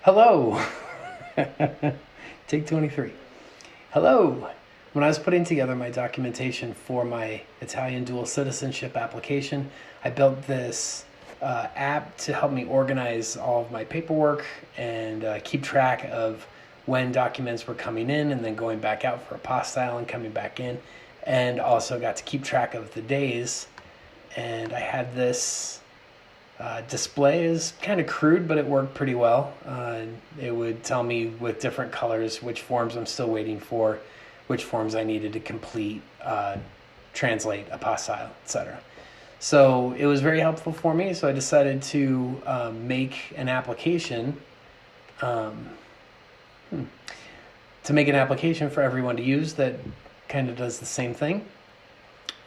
Hello. Take 23. Hello. When I was putting together my documentation for my Italian Dual Citizenship application, I built this app to help me organize all of my paperwork and keep track of when documents were coming in and then going back out for apostille and coming back in, and also got to keep track of the days. And I had this display is kind of crude, but it worked pretty well. It would tell me with different colors which forms I'm still waiting for, which forms I needed to complete, translate, apostille, etc. So it was very helpful for me. So I decided to make an application, to make an application for everyone to use that kind of does the same thing.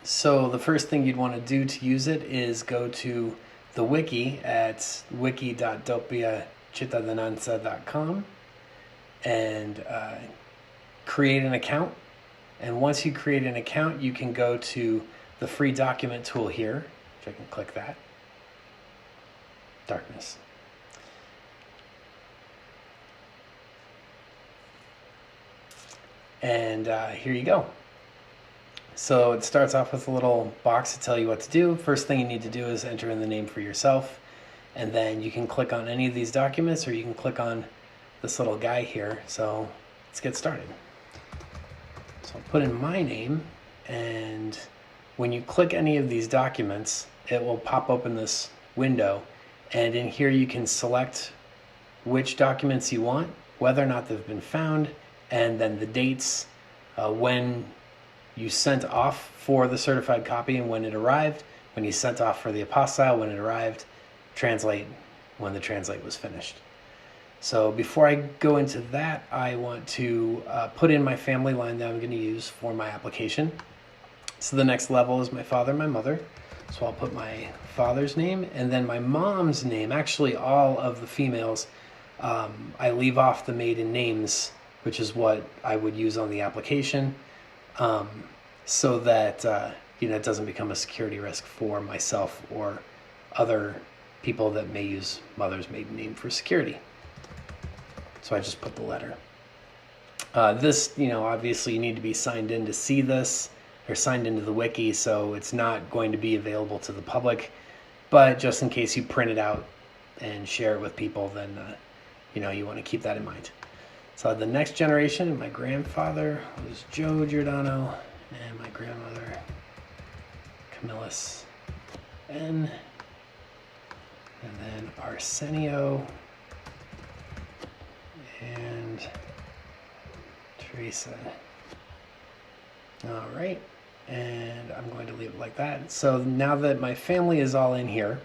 So the first thing you'd want to do to use it is go to the wiki at wiki.doppiacittadinanza.com and create an account. And once you create an account, you can go to the free document tool here, which I can click that. Darkness. And here you go. So it starts off with a little box to tell you what to do. First thing you need to do is enter in the name for yourself. And then you can click on any of these documents, or you can click on this little guy here. So let's get started. So I'll put in my name, and when you click any of these documents, it will pop open this window. And in here you can select which documents you want, whether or not they've been found, and then the dates, when you sent off for the certified copy and when it arrived, when you sent off for the apostille, when it arrived, translate, when the translate was finished. So before I go into that, I want to put in my family line that I'm going to use for my application. So the next level is my father and my mother. So I'll put my father's name and then my mom's name. Actually, all of the females, I leave off the maiden names, which is what I would use on the application. So that it doesn't become a security risk for myself or other people that may use mother's maiden name for security. So I just put the letter. This, obviously you need to be signed in to see this, or signed into the wiki, so it's not going to be available to the public. But just in case you print it out and share it with people, then you want to keep that in mind. So the next generation, my grandfather was Joe Giordano, and my grandmother, Camillus N. And then Arsenio and Teresa. All right, and I'm going to leave it like that. So now that my family is all in here,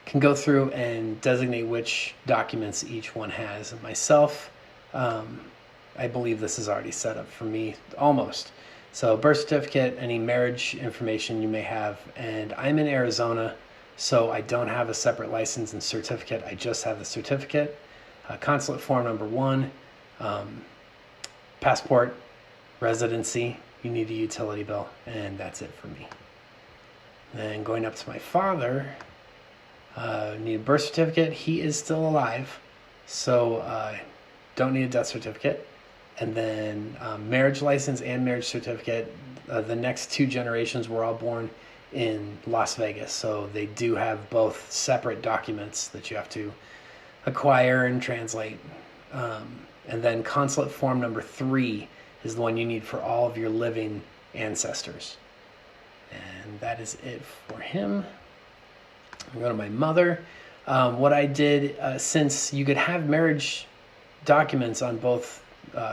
can go through and designate which documents each one has. And myself, I believe this is already set up for me, almost. So birth certificate, any marriage information you may have, and I'm in Arizona, so I don't have a separate license and certificate. I just have the certificate. Consulate form number 1, passport, residency, you need a utility bill, and that's it for me. Then going up to my father, need a birth certificate. He is still alive, so don't need a death certificate. And then marriage license and marriage certificate. The next 2 generations were all born in Las Vegas, so they do have both separate documents that you have to acquire and translate. And then consulate form number 3 is the one you need for all of your living ancestors. And that is it for him. I go to my mother. What I did, since you could have marriage documents on both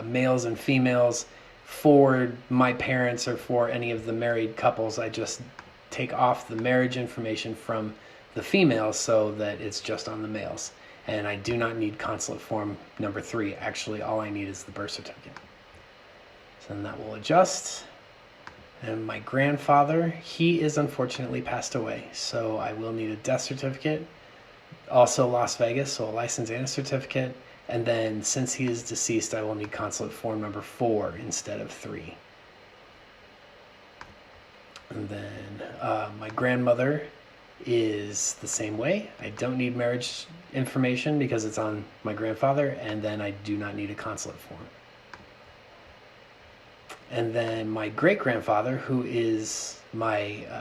males and females for my parents or for any of the married couples, I just take off the marriage information from the females so that it's just on the males. And I do not need consulate form number 3. Actually, all I need is the birth certificate. So then that will adjust. And my grandfather, he is unfortunately passed away, so I will need a death certificate. Also Las Vegas, so a license and a certificate. And then since he is deceased, I will need consulate form number 4 instead of 3. And then my grandmother, is the same way. I don't need marriage information because it's on my grandfather, and then I do not need a consulate form. And then my great-grandfather, who is my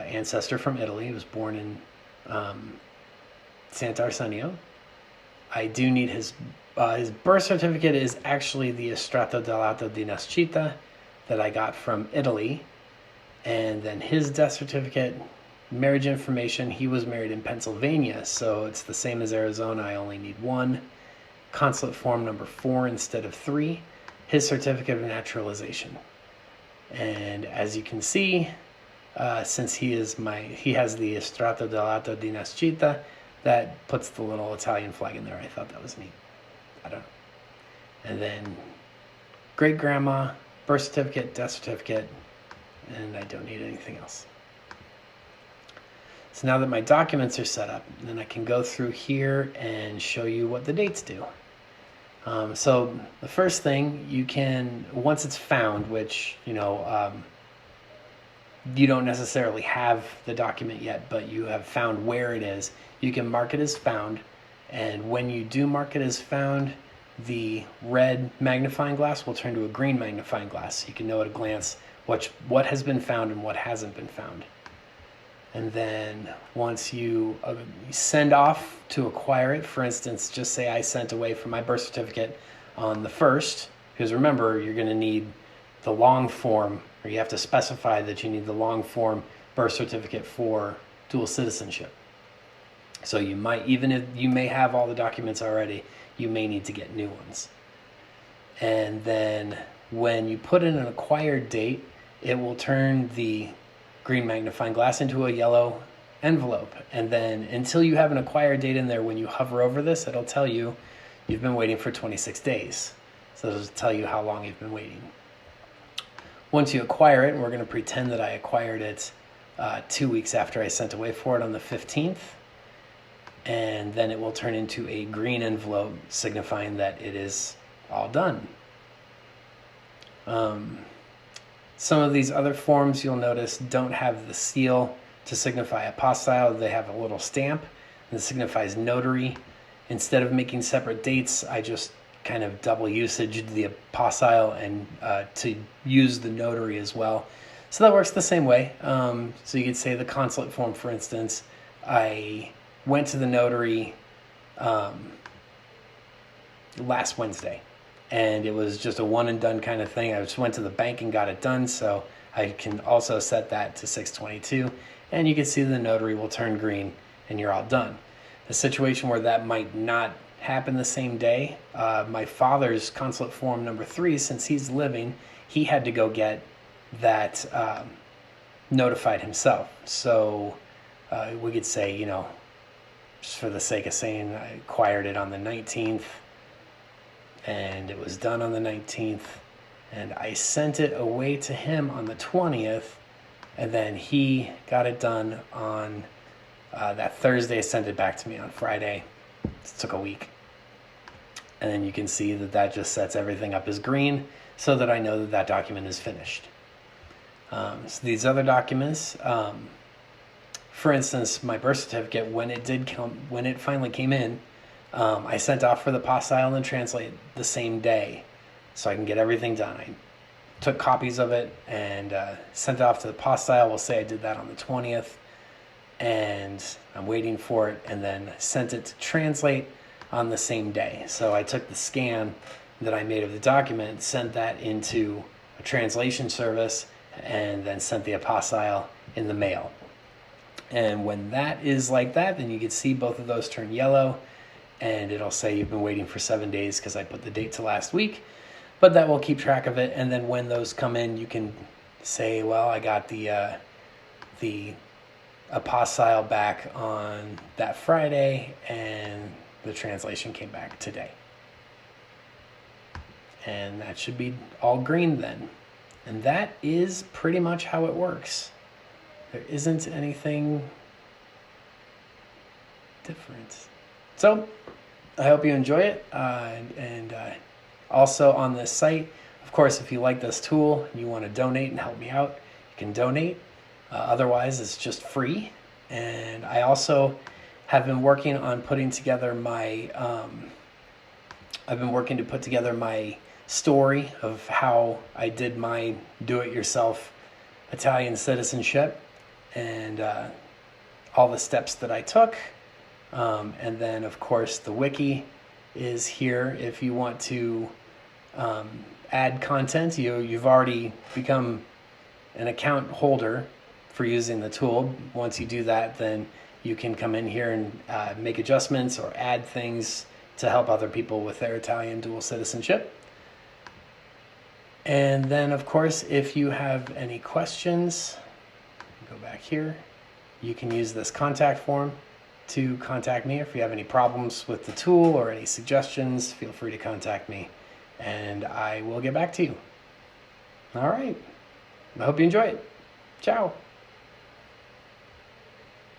ancestor from Italy, was born in Sant'Arsenio. I do need his birth certificate is actually the Estratto dell'atto di nascita that I got from Italy. And then his death certificate, marriage information, he was married in Pennsylvania, so it's the same as Arizona. I only need one. Consulate form number 4 instead of 3. His certificate of naturalization. And as you can see, since he has the Estratto dell'atto di nascita, that puts the little Italian flag in there. I thought that was neat. I don't know. And then great-grandma, birth certificate, death certificate, and I don't need anything else. So now that my documents are set up, then I can go through here and show you what the dates do. So the first thing you can, once it's found, which, you don't necessarily have the document yet, but you have found where it is, you can mark it as found. And when you do mark it as found, the red magnifying glass will turn to a green magnifying glass. So you can know at a glance what has been found and what hasn't been found. And then once you send off to acquire it, for instance, just say I sent away for my birth certificate on the 1st, because remember, you're going to need the long form, or you have to specify that you need the long form birth certificate for dual citizenship. So you might, even if you may have all the documents already, you may need to get new ones. And then when you put in an acquired date, it will turn the green magnifying glass into a yellow envelope. And then until you have an acquired date in there, when you hover over this, it'll tell you you've been waiting for 26 days. So it'll tell you how long you've been waiting. Once you acquire it, and we're going to pretend that I acquired it 2 weeks after I sent away for it on the 15th, and then it will turn into a green envelope signifying that it is all done. Some of these other forms, you'll notice, don't have the seal to signify apostille. They have a little stamp that signifies notary. Instead of making separate dates, I just kind of double usaged the apostille and to use the notary as well. So that works the same way. So you could say the consulate form, for instance, I went to the notary last Wednesday, and it was just a one and done kind of thing. I just went to the bank and got it done, so I can also set that to 6/22, and you can see the notary will turn green and you're all done. The situation where that might not happen the same day, my father's consulate form number 3, since he's living, he had to go get that notified himself. So we could say, just for the sake of saying, I acquired it on the 19th, and it was done on the 19th, and I sent it away to him on the 20th, and then he got it done on that Thursday, sent it back to me on Friday. It took a week. And then you can see that just sets everything up as green so that I know that that document is finished. So these other documents, for instance, my birth certificate, when it finally came in, I sent off for the apostille and translate the same day so I can get everything done. I took copies of it and sent it off to the apostille. We'll say I did that on the 20th, and I'm waiting for it, and then sent it to translate on the same day. So I took the scan that I made of the document, sent that into a translation service, and then sent the apostille in the mail. And when that is like that, then you can see both of those turn yellow, and it'll say you've been waiting for 7 days because I put the date to last week, but that will keep track of it. And then when those come in, you can say, well, I got the apostille back on that Friday, and the translation came back today. And that should be all green then. And that is pretty much how it works. There isn't anything different. So I hope you enjoy it. And also on this site, of course, if you like this tool and you want to donate and help me out, you can donate. Otherwise, it's just free. And I also have been working on putting together my I've been working to put together my story of how I did my do-it-yourself Italian citizenship, and all the steps that I took. And then, of course, the wiki is here if you want to add content. You've already become an account holder for using the tool. Once you do that, then you can come in here and make adjustments or add things to help other people with their Italian dual citizenship. And then, of course, if you have any questions, go back here. You can use this contact form to contact me. If you have any problems with the tool or any suggestions, feel free to contact me, and I will get back to you. All right. I hope you enjoy it. Ciao.